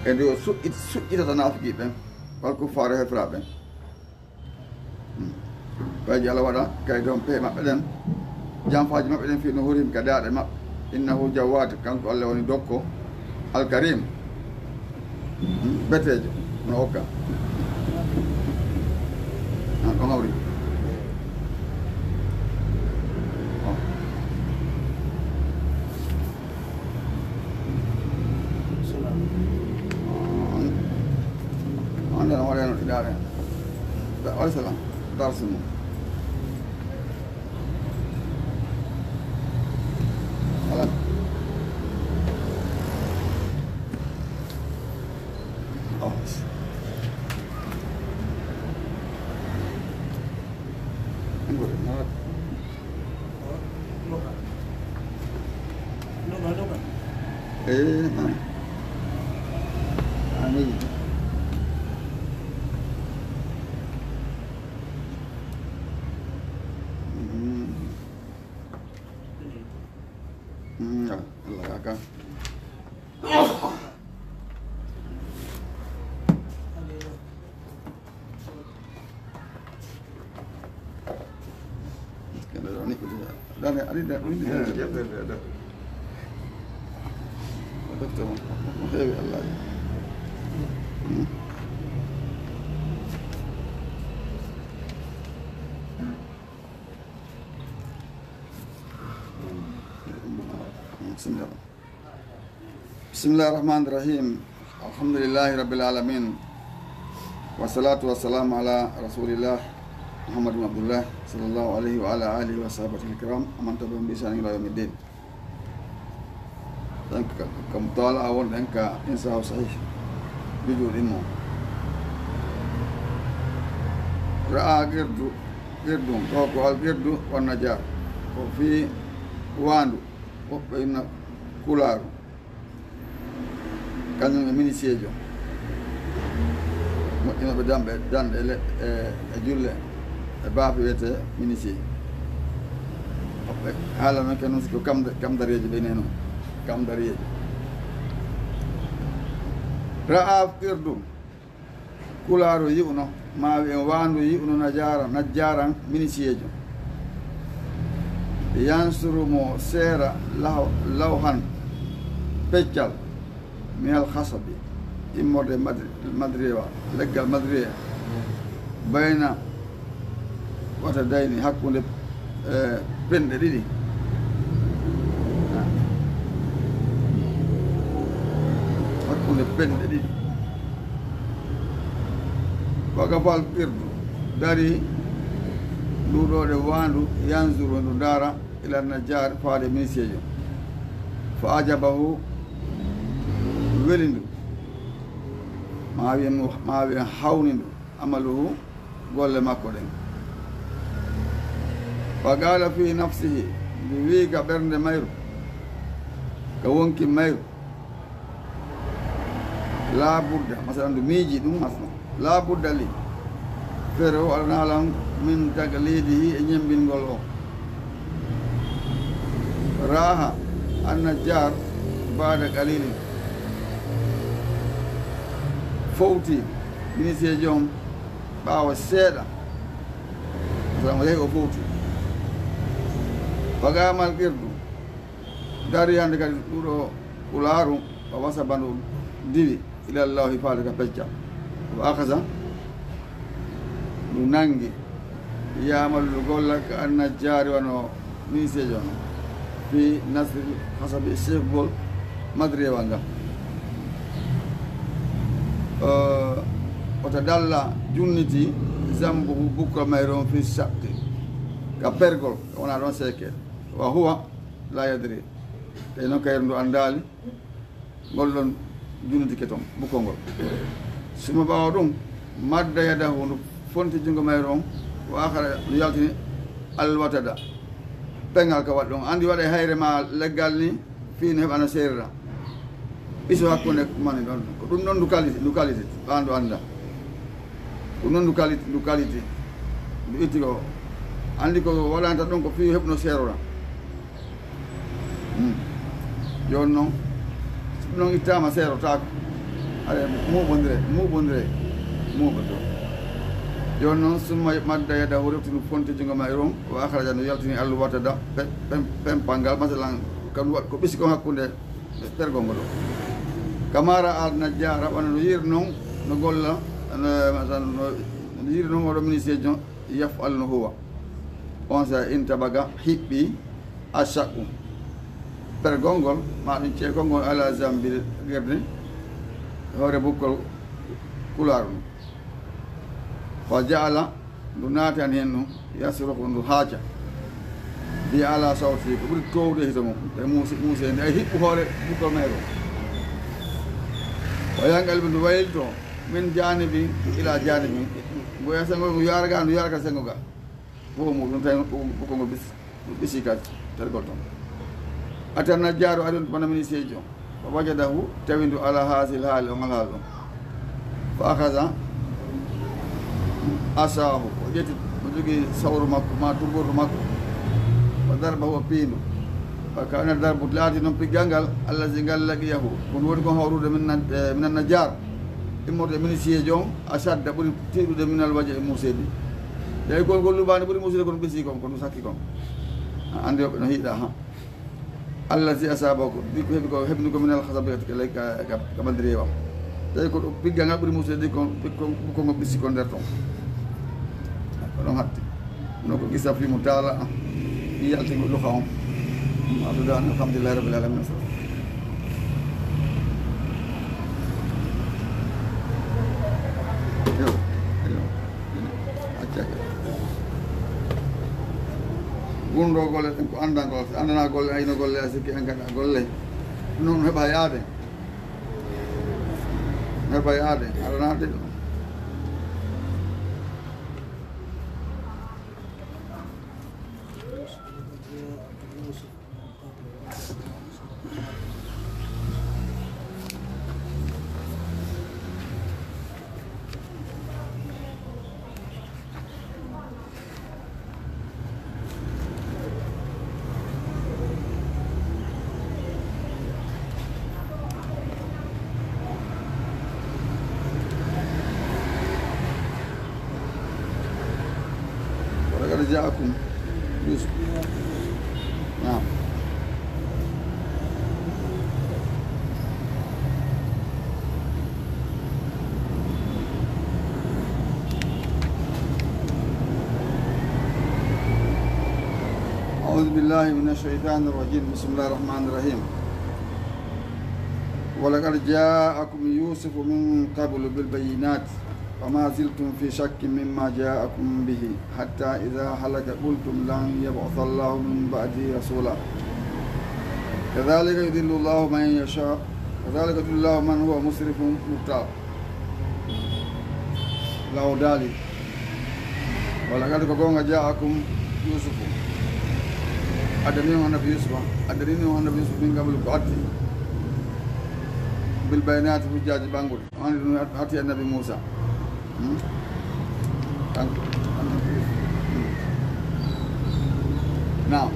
e nde o suƴƴitata nafiqi ɓen wal kuffare hefra ɓen ɓayji Allah waɗa kay don pe maɓɓe ɗen janfaji maɓɓe ɗen fi no hurim ka daɗe maɓɓe innahu jawwat kanko Allah woni dokko alkarim betejo no hokka ɗon hawri andana waɗeno ɗiɗaɗe wa salam darsu mum ala Allah akan dan ada betul Allah Bismillahirrahmanirrahim. Alhamdulillahi rabbil alamin. Wassalatu wassalamu ala Rasulillah Muhammad bin Abdullah sallallahu alaihi wa ala alihi wa sahbihi kiram aman tabi'ahum bi ihsan ila yaumiddin. Dan kam tala awon dan ka insah sahih. Jujur imo. Ra'a girdu ko al girdu wan najar. Ko fi wandu ko bayna kularu kañum e ministiejo moƴƴinoɓe damɓe dande e julle e baafe wiyete ministie oɓe haala men ke noon siko kamdareji ɓe neno kamdareji ra'a irdu kularu yi'uno mawi en wandu yi'uno najjaran ministiejo yansuru mo seera lawhan peccal minal hasabi immorde madriwa leggal madriya bayna wata dayni hakkunde penɗe ɗiɗi hakkunde penɗe ɗiɗi waga fal irdu dari nduɗoɗe wandu yanzuru ndu dara ila najjar faade ministiejo fa ajabahu welindu ma wiyen hawnindu amaluhu golle makko ɗen fa gala fi nafsihi ndu wi ka ɓernde mayru ka wonki mayru la budda masalan ndu miiji ɗum asno la budda li fere o alanalan min taglidihi e ñembingol o raha annajjar bada qalilin fowti ministre joom ɓaawa seeɗa so yehi o fowti bagamal qirdu dari hande kadi ɗuɗo ularu o wasa bandu diwi ilallahi faade ka pecca o akasa ɗum nangi yamaluɗo golla ka annajjari wano ministre joom fi nasri hasabi chef gol madrewal ngal oto dalla junniti zambuhu bukka mayron fi sakki ka pergol wona ɗon seeke wa huwa la yadri te noon kayre ndu anndali ngol ɗon junudike toon bukkol ngol suma ɓawa ɗum madda yadahu ndu fonti junngo mayre on wa akhara ndu yaltini alwatada pengal ka waɗi ɗon andi waɗa hayre ma leggal ni fiino heɓana seerira iso hakkunde mani ɗon ko ɗum ɗon ndu qualité ɓandu annda ɗum noon ndu qualité ndu itti ko andi ko waɗanta ɗon ko fii heɓno seerora joni noon ɗum noon ittama seerotako aɗa muɓodire to joni noon summa madda yada ho refti ndu fonti jungo ma e ron o akhraja ndu yaltini allu wattada pempal ngal masalan kam ko ɓisi kon hakkude pergol ngo ɗo kamara al najjara ɓana no yiri noon no golla no yiri noon oɗo ministre jon yafal no huwa on sa intabaga hiɓɓi achaku pergol ngol ma ɗum ceekol ngol ala zambil guerde hoore bukkol kularu ɗum fa jaala ndu naatan hen ɗum yasroko ndu haaca mbi ala sawti ko ɓuri towde hito mum e muusede ay hiɓɓu hoore bukkol mayro o yangalɓe ndu waylito min janibi ila janibi goya sengo ndu yaraga ndu yaraka sengo ga fof muɗum tawi bukkol ngol ɓisi ka tergol toon atanna jaaro aɗon bana ministre jo o wajadahu tawi ndu ala hasil haali o ngal haal ɗon fa akaza asahu o ƴetti o jogui sawru makko ma tugordu makko o darba o piindu fa kana darbu laati noon piggal ngal allazi ngal laqiyahu kon woni kon hawrude minan najjar immorde ministre jo asadda ɓuuri tiiɗude minal waja e museedi yeyi kon ngol lubani ɓuuri musude kono ɓisi kon kono sakki kon andi yoɓe no hiiɗa ha allazi asaba ko ɗi heeɓi ko heɓni ko minal hasabi ka bandiri wam tawi ko ɗo piggal ngal ɓuuri musude ɗi kongo ɓisi kon nder toon ko ɗon hatti no ko gisa fimu taala i yaltingo luka on aɗuda an alhamdulillahi rabbil alamin gunɗo golle ɗen ko andangol so andana golle ayno golle a sikki en gaɗa golle noon heɓa yaade aɗanade ɗum جاءكم يوسف نعم أعوذ بالله من الشيطان الرجيم بسم الله الرحمن الرحيم ولقد جاءكم يوسف من قبل بالبينات وما زلتم في شك مما جاءكم به حتى إذا هلك قلتم لن يبعث الله من بعده رسولا كذلك يضل الله من يشاء كذلك يضل الله من هو مسرف مختار له دالي ولقد جاءكم يوسف أدرينه النبي يوسف من قبل قاتل بالبينات في جاج بانغول أتي النبي موسى نعم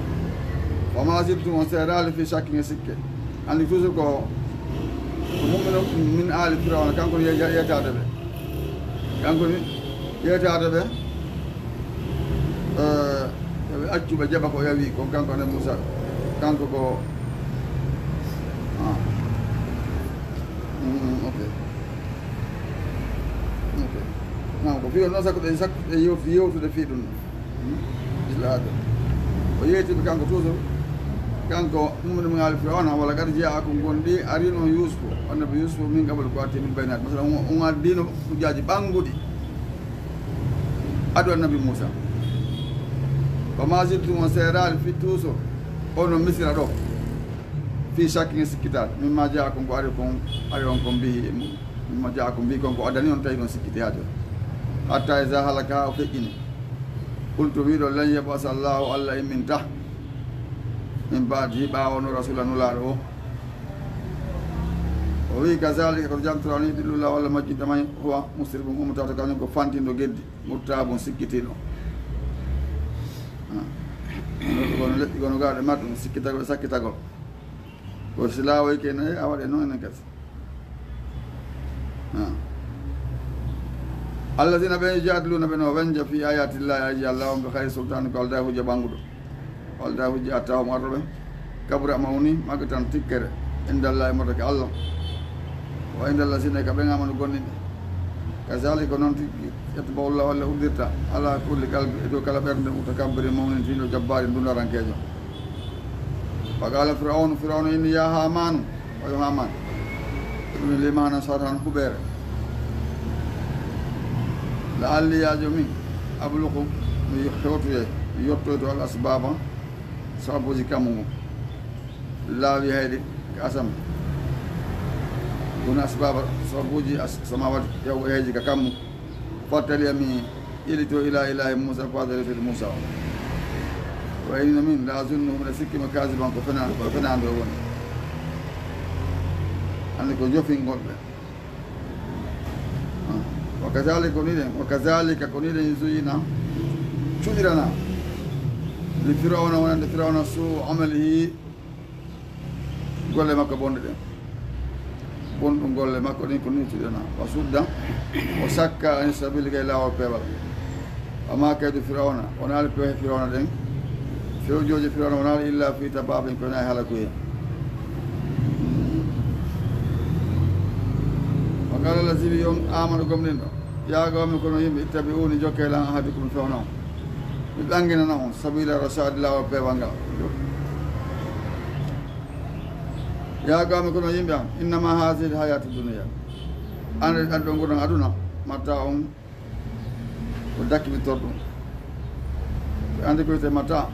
وما زلتم وسيرال في شك سكة أن توسكو مؤمن من آل فرعون كان كون يتعرف accu ɓe jaɓa ko yawi ko kanko ne Moussa kanko ko ok non ko fiyo noon sakko ɓe yewtude fii ɗum islaade o yeytiɓe kanko toujours kanko ɗumne mi haali firawna walla kadi jeeya ko gonɗi arino Yusufu annabi Yusufu min kaɓal ko atti min baynade masala on addino kujaji ɓanguɗi aɗu annabi Moussa وما زلتم سيرال في توسو ono misira ɗo fi shakkin sikkitat mimma jaakum ko ari on kon bihi mimma jaakum bi kon ko adani on tawi on sikkiti ha joni hatta isa halaka o feƴƴini qultu wiɗo lan yabasa allahu allah imminta min baadi ɓawono rasula nulaɗo o wi kazalika koto jamtorani ɗiɗɗullah walla majjidamay huwa musribum umtata kañum ko fantindo geddi murtabum sikkitiɗo kono leƴƴi gono gaɗe maɗɗum sikkitagol sakkitagol ko si laawoy kene a waɗe noon enen kadi alladina ɓe jadiluna ɓe no wenja fi ayatillahi aji allah on ɓe hayri sultani ko alda hujja ɓanguɗo o alda hujja attahum arɗoɓe kabura mawni magga tan tikkere indallah e motake allah wa indallah sine ka ɓe gamano gonɗiɗi kazalika noon tigui ƴettobawullah walla uddirta ala kulli kalbi e dow kala ɓerde mutakabbiri mawnintiɗo jabbari dundarankejo faqala firaunu inni ya hamanu oyo haman ɗumi limana sarhan huɓere la alli yajo min abluku mi hewtoye mi yettoyto al asbaba sababuji kammugu laawi hayɗi asam ɗum asbaba sababuji samawat yaw heeji ka kammu fattali mi ilito ila ilahi moussa fadaretoɗe moussa o wa inna min la zunnu mine sikkima kasiban ko fenande o woni andi ko jofingol ɓe wa kazalika ko niɗen zuyina cuɗirana li firawna wonande firawna suu amalihi golle makko bonɗe ɗen bonɗum golle makko ɗin ko ni cuɗirana wa sudda o sakka ani sabili kay lawol peewal amma kaydu firawna wonaali peehe firawna ɗen fewjoji firawna wonaali illa fi tababin ko nayi halakuye wa qala lazina yon amanu gomnin ɗo yaagawmi kono yimɓe ittabi'uni jokke lan ahadikum fewna on mi ɓanginana on sabila rasadi lawol peewal ngal yaagawmi kono yimɓe am innama hasihi hayatu dunia ande ɗan ɗo goɗon aduna matta on ko dakkibitor ɗum ɓe andi koyte matta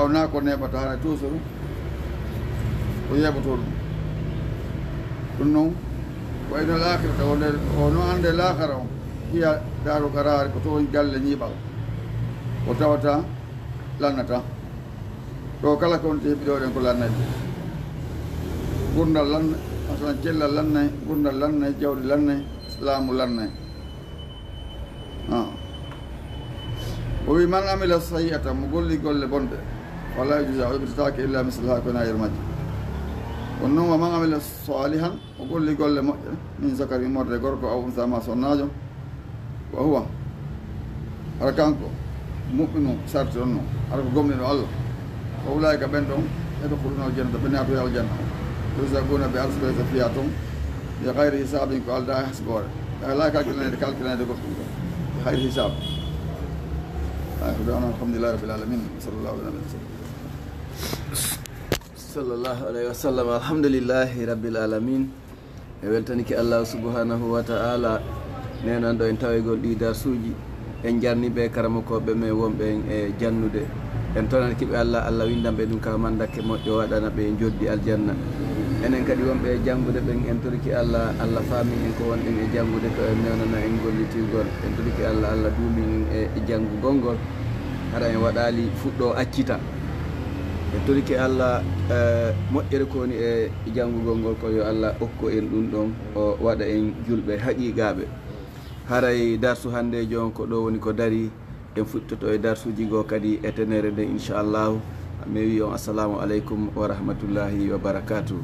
o na ko neɓata hara toujours ko yeɓoto ɗum noon wayno lakirata o no ande lakara o hiya daaro karari ko to galle ñiiɓal o tawata lannata ɗo kala ko wonti heeɓi ɗo ɗen ko lannayde gurdal lannay masalan cellal lannay gurdal lannay jawɗi lannay laamu lannay o wi man amila sayi'ata mo golli golle bonɗe wala yujza o yoɓitatake illa mislaha ko nayir majji kono noon wa man amila salihan o golli golle moƴƴe min zakari morde gorko aw unsa ma sonnajo wa huwa hara kanko muɓɓinu sarti on noon hara ko gomnino allah o ulayka ɓen ɗon eɗo kuɗuno aljannata ɓe natoye aljanna yusabuna bi arsɓeyta fiya toon bi hayri hisabin ko alda e hasgore ala calculanede goɗɗum ɗo bi hayri hisab ko dawno alhamdulillahi rabbil alamin sallallahu alayhi wa sallam alhamdulillahi rabbil alamin e weltaniki allah subhanahu wa ta'ala nenan ɗo en tawegol ɗi darsuji en jarniɓe karamakoɓe men wonɓe e jannude en tonankiɓe allah windanɓe ɗum ka mandake moƴƴo waɗana ɓe joddi aljanna enen kadi wonɓe e janngude ɓen en toriki allah faami en ko wonɗen e janngude to en newnana en gollitirgol en toriki allah duumi en e janngugol ngol hara en waɗali fuɗɗo accita en toriki allah moƴƴere ko woni e janngugol ngol ko yo allah okko en ɗum ɗon o waɗa en julɓe haqiqaɓe haray darsu hannde jon ko ɗo woni ko dari en fuɗtoto e darsuji goo kadi e tenere nde inchallahu mi wi on assalamu aleykum wa rahmatullahi wa barakatuh.